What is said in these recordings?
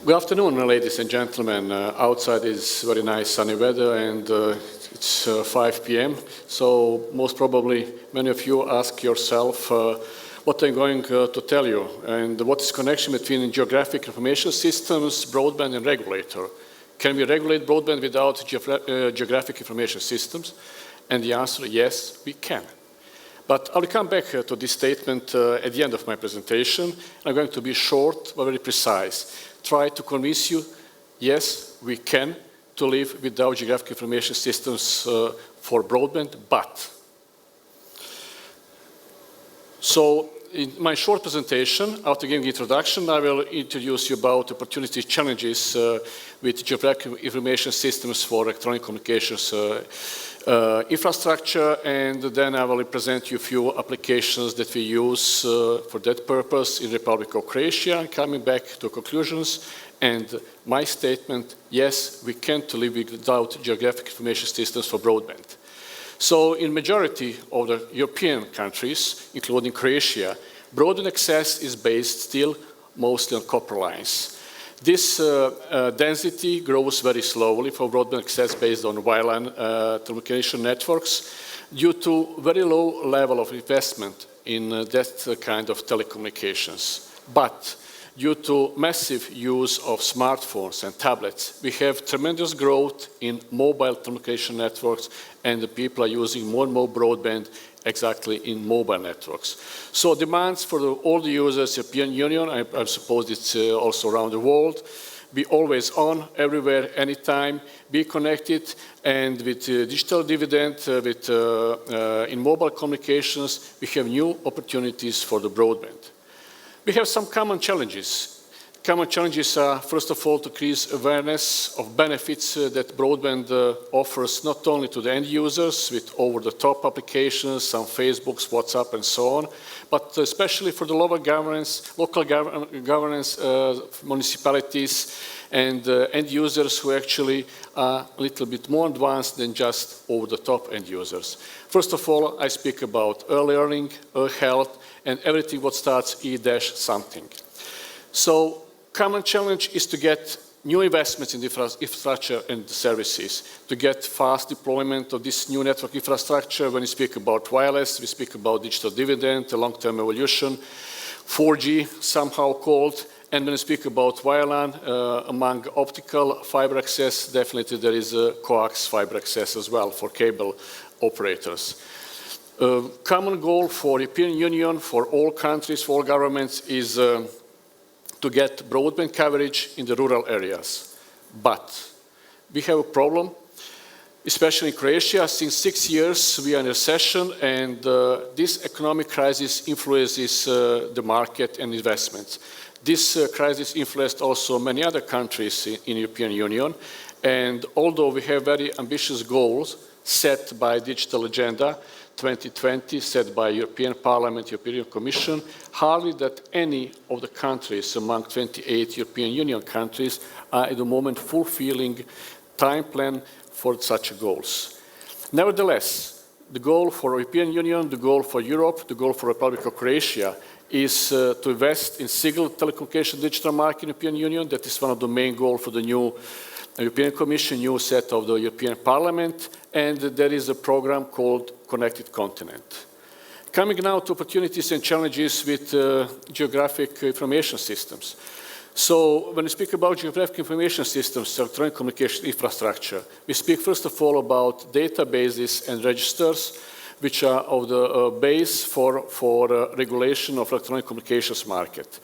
Good afternoon, ladies and gentlemen. Outside is very nice sunny weather and it's 5 p.m. So most probably many of you ask yourself what I'm going to tell you and what is the connection between geographic information systems, broadband and regulator. Can we regulate broadband without geographic information systems? And the answer is yes, we can. But I'll come back to this statement at the end of my presentation. I'm going to be short but very precise. Try to convince you, yes, we can to live without geographic information systems for broadband, but. So in my short presentation, after giving the introduction, I will introduce you about opportunities, challenges with geographic information systems for electronic communications infrastructure, and then I will present you a few applications that we use for that purpose in the Republic of Croatia, coming back to conclusions, and my statement, yes, we can live without geographic information systems for broadband. So in majority of the European countries, including Croatia, broadband access is based still mostly on copper lines. This density grows very slowly for broadband access based on wireline telecommunication networks due to very low level of investment in that kind of telecommunications. But due to massive use of smartphones and tablets, we have tremendous growth in mobile telecommunication networks, and the people are using more and more broadband exactly in mobile networks. So demands for all the users, European Union, I suppose it's also around the world, be always on, everywhere, anytime, be connected, and with digital dividend, in mobile communications, we have new opportunities for the broadband. We have some common challenges. Common challenges are, first of all, to increase awareness of benefits that broadband offers not only to the end users with over-the-top applications, some Facebooks, WhatsApp, and so on, but especially for the local governance, municipalities, and end users who actually are a little bit more advanced than just over-the-top end users. First of all, I speak about e-learning, e-health, and everything what starts E-something. So, common challenge is to get new investments in infrastructure and services, to get fast deployment of this new network infrastructure. When we speak about wireless, we speak about digital dividend, a long-term evolution, 4G somehow called, and when we speak about wireline, among optical fiber access, definitely there is a coax fiber access as well for cable operators. Common goal for European Union, for all countries, for all governments is to get broadband coverage in the rural areas. But we have a problem, especially in Croatia. Since 6 years we are in recession, and this economic crisis influences the market and investments. This crisis influenced also many other countries in the European Union, and although we have very ambitious goals set by Digital Agenda 2020, set by European Parliament, European Commission, hardly that any of the countries among 28 European Union countries are at the moment fulfilling time plan for such goals. Nevertheless, the goal for European Union, the goal for Europe, the goal for the Republic of Croatia is to invest in single telecommunication digital market in the European Union. That is one of the main goals for the new European Commission, new set of the European Parliament, and there is a program called Connected Continent. Coming now to opportunities and challenges with geographic information systems. So when we speak about geographic information systems, electronic communication infrastructure, we speak first of all about databases and registers, which are of the base for regulation of electronic communications market.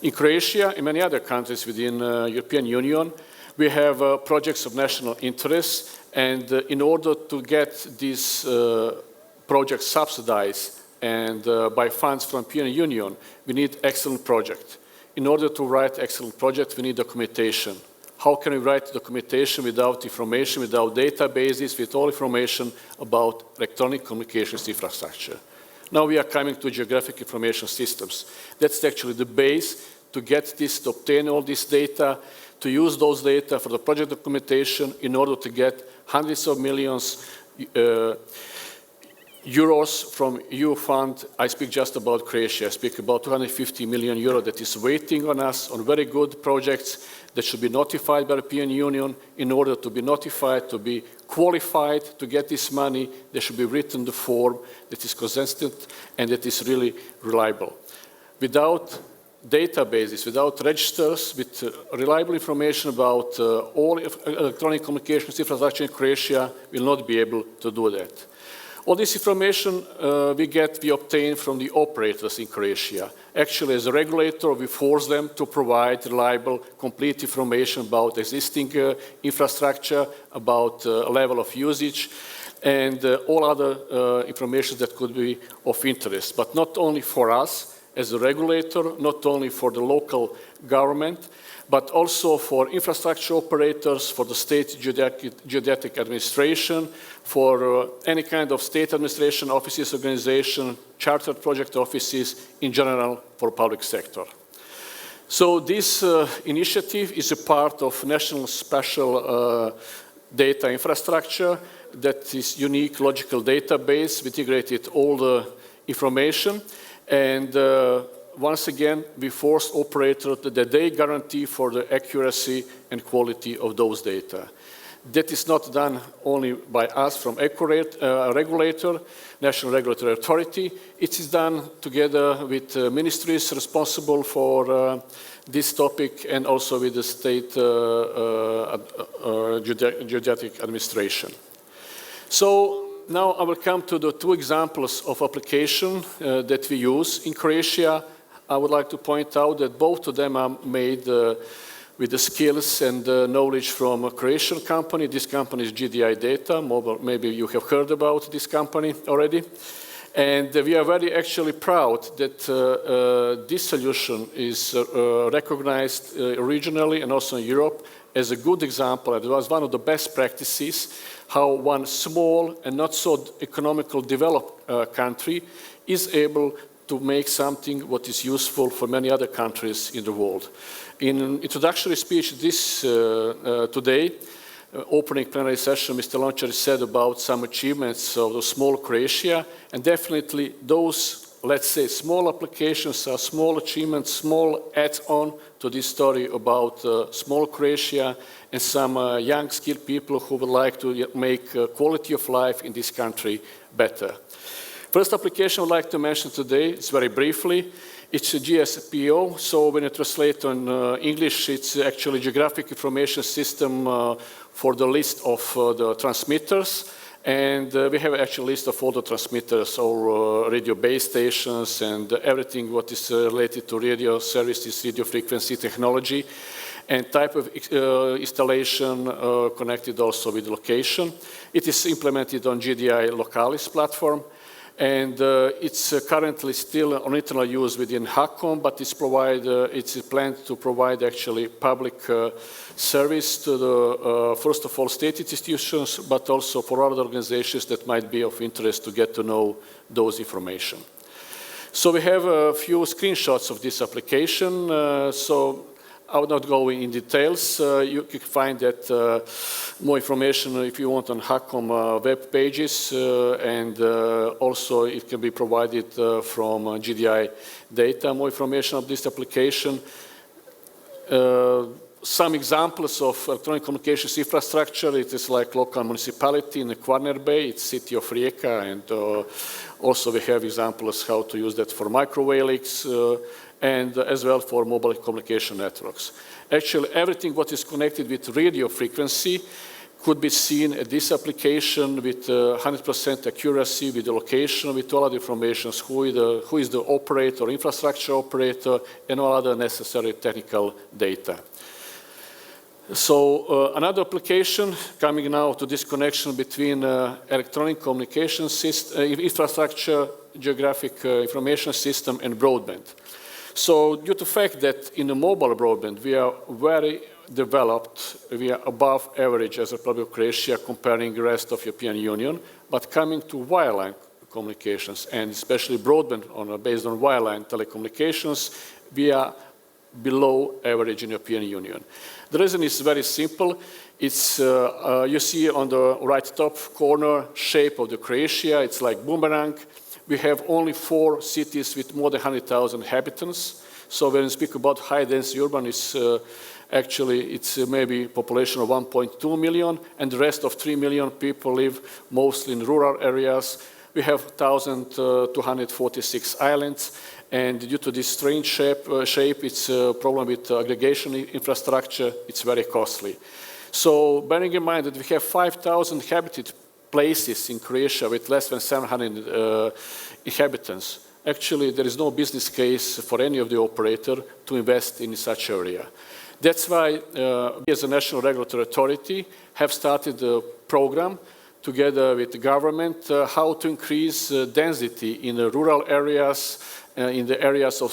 In Croatia, in many other countries within the European Union, we have projects of national interest, and in order to get these projects subsidized and by funds from the European Union, we need excellent project. In order to write excellent project, we need documentation. How can we write documentation without information, without databases, with all information about electronic communications infrastructure? Now we are coming to geographic information systems. That's actually the base to get this, to obtain all this data, to use those data for the project documentation in order to get hundreds of millions euros from EU fund. I speak just about Croatia. I speak about 250 million euro that is waiting on us on very good projects that should be notified by the European Union. In order to be notified, to be qualified to get this money, there should be written the form that is consistent and that is really reliable. Without databases, without registers, with reliable information about all electronic communications infrastructure in Croatia, will not be able to do that. All this information we obtain from the operators in Croatia. Actually, as a regulator, we force them to provide reliable, complete information about existing infrastructure, about level of usage, and all other information that could be of interest. But not only for us as a regulator, not only for the local government, but also for infrastructure operators, for the state geodetic administration, for any kind of state administration offices, organization, chartered project offices, in general, for public sector. So this initiative is a part of national special data infrastructure that is unique logical database. We integrated all the information, and once again, we force operators that they guarantee for the accuracy and quality of those data. That is not done only by us from regulator, National Regulatory Authority. It is done together with ministries responsible for this topic and also with the state geodetic administration. So now I will come to the two examples of application that we use in Croatia. I would like to point out that both of them are made with the skills and knowledge from a Croatian company. This company is GDI Data. Maybe you have heard about this company already. And we are very actually proud that this solution is recognized regionally and also in Europe as a good example. It was one of the best practices how one small and not so economical developed country is able to make something what is useful for many other countries in the world. In an introductory speech today, opening plenary session, Mr. Lučić said about some achievements of the small Croatia, and definitely those, let's say, small applications are small achievements, small add-on to this story about small Croatia and some young skilled people who would like to make quality of life in this country better. First application I'd like to mention today is very briefly. It's a GSPO, so when you translate on English, it's actually Geographic Information System for the list of the transmitters. And we have actually a list of all the transmitters, or radio base stations, and everything what is related to radio services, radio frequency technology, and type of installation connected also with location. It is implemented on GDI Localis platform. And it's currently still on internal use within HACOM, but it's planned to provide actually public service to the, first of all, state institutions, but also for other organizations that might be of interest to get to know those information. So we have a few screenshots of this application. So I will not go in details. You can find that more information if you want on HACOM web pages, and also it can be provided from GDI Data, more information of this application. Some examples of electronic communications infrastructure, it is like local municipality in the Kvarner Bay, it's city of Rijeka, and also we have examples how to use that for microwave links, and as well for mobile communication networks. Actually, everything what is connected with radio frequency could be seen at this application with 100% accuracy, with the location, with all other information, who is the operator, infrastructure operator, and all other necessary technical data. So another application coming now to this connection between electronic communication system, infrastructure, geographic information system, and broadband. So due to the fact that in the mobile broadband we are very developed, we are above average as a Republic of Croatia comparing the rest of the European Union, but coming to wireline communications and especially broadband based on wireline telecommunications, we are below average in European Union. The reason is very simple. It's, you see on the right top corner shape of the Croatia. It's like boomerang. We have only 4 cities with more than 100,000 inhabitants. So when we speak about high-density urban, it's maybe population of 1.2 million, and the rest of 3 million people live mostly in rural areas. We have 1,246 islands, and due to this strange shape, it's a problem with aggregation infrastructure. It's very costly. So bearing in mind that we have 5,000 inhabited places in Croatia with less than 700 inhabitants, actually there is no business case for any of the operator to invest in such area. That's why we as a National Regulatory Authority have started a program together with the government how to increase density in the rural areas, in the areas of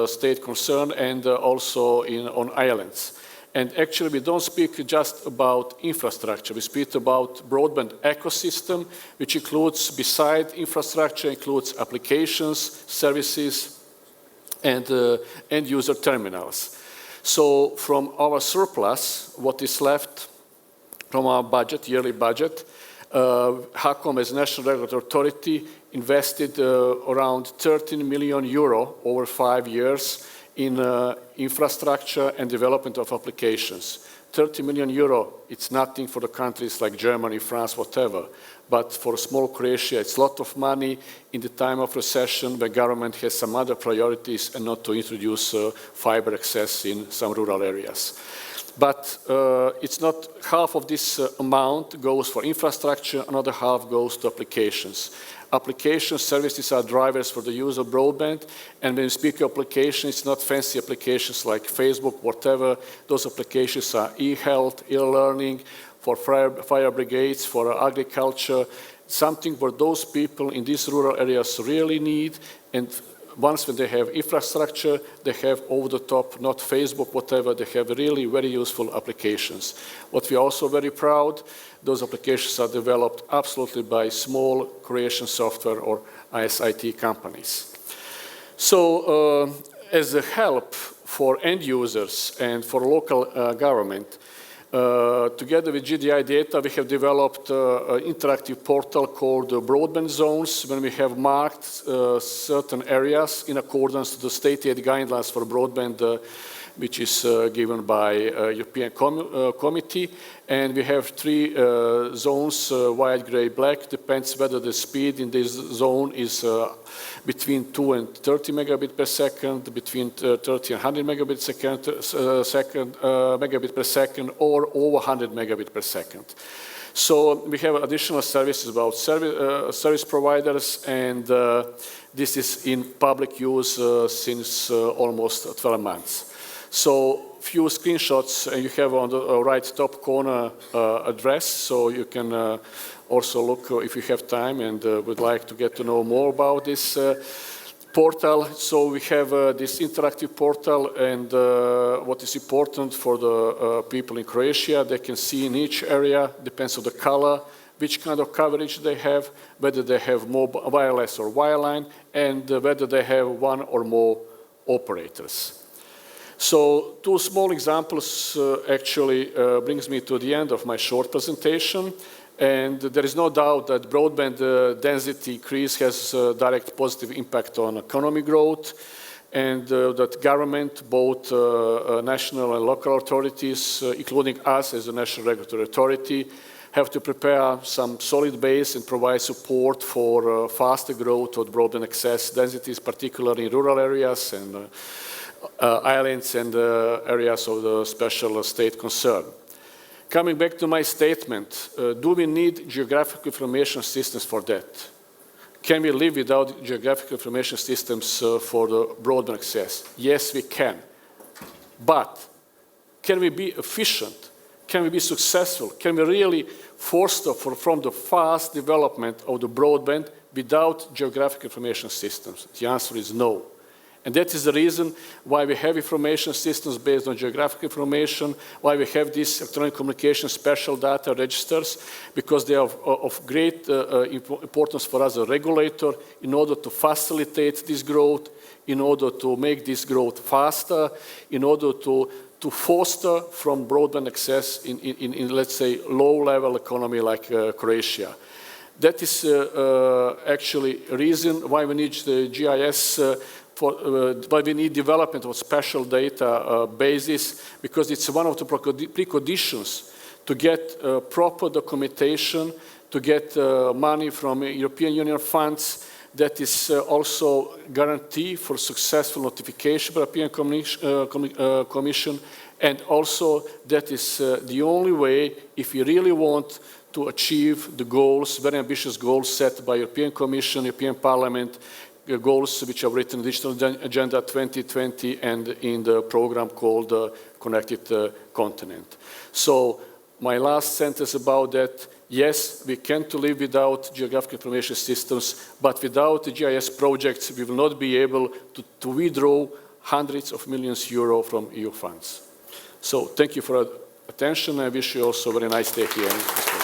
state concern, and also on islands. And actually we don't speak just about infrastructure, we speak about broadband ecosystem, which includes, beside infrastructure, includes applications, services, and end user terminals. So from our surplus, what is left from our budget, yearly budget, HACOM as National Regulatory Authority invested around 13 million euro over 5 years in infrastructure and development of applications. 30 million euro, it's nothing for the countries like Germany, France, whatever. But for small Croatia, it's a lot of money in the time of recession where government has some other priorities and not to introduce fiber access in some rural areas. But it's not half of this amount goes for infrastructure, another half goes to applications. Application services are drivers for the use of broadband, and when we speak of application, it's not fancy applications like Facebook, whatever. Those applications are e-health, e-learning, for fire brigades, for agriculture, something where those people in these rural areas really need, and once when they have infrastructure, they have over the top, not Facebook, whatever, they have really very useful applications. What we are also very proud, those applications are developed absolutely by small Croatian software or ISIT companies. So as a help for end users and for local government, together with GDI data, we have developed an interactive portal called Broadband Zones, when we have marked certain areas in accordance to the state aid guidelines for broadband, which is given by European Committee. And we have 3 zones, white, gray, black, depends whether the speed in this zone is between 2 and 30 megabit per second, between 30 and 100 megabit megabit per second, or over 100 megabit per second. So we have additional services about service providers, and this is in public use since almost 12 months. So few screenshots, and you have on the right top corner address, so you can also look if you have time and would like to get to know more about this portal. So we have this interactive portal, and what is important for the people in Croatia, they can see in each area, depends on the color, which kind of coverage they have, whether they have mobile, wireless or wireline, and whether they have one or more operators. So 2 small examples actually brings me to the end of my short presentation. And there is no doubt that broadband density increase has a direct positive impact on economic growth, and that government, both national and local authorities, including us as a National Regulatory Authority, have to prepare some solid base and provide support for faster growth of broadband access densities, particularly in rural areas and islands and areas of the special state concern. Coming back to my statement, do we need geographic information systems for that? Can we live without geographic information systems for the broadband access? Yes, we can. But can we be efficient? Can we be successful? Can we really foster from the fast development of the broadband without geographic information systems? The answer is no. And that is the reason why we have information systems based on geographic information, why we have these electronic communication special data registers, because they are of great importance for us as a regulator in order to facilitate this growth, in order to make this growth faster, in order to foster from broadband access in let's say, low-level economy like Croatia. That is actually a reason why we need the GIS, why we need development of special data bases, because it's one of the preconditions to get proper documentation, to get money from European Union funds. That is also guarantee for successful notification by the European Commission, and also that is the only way, if you really want to achieve the goals, very ambitious goals set by European Commission, European Parliament, goals which are written in Digital Agenda 2020 and in the program called Connected Continent. So my last sentence about that, yes, we can live without geographic information systems, but without the GIS projects, we will not be able to withdraw hundreds of millions euro from EU funds. So thank you for your attention. I wish you also a very nice day here.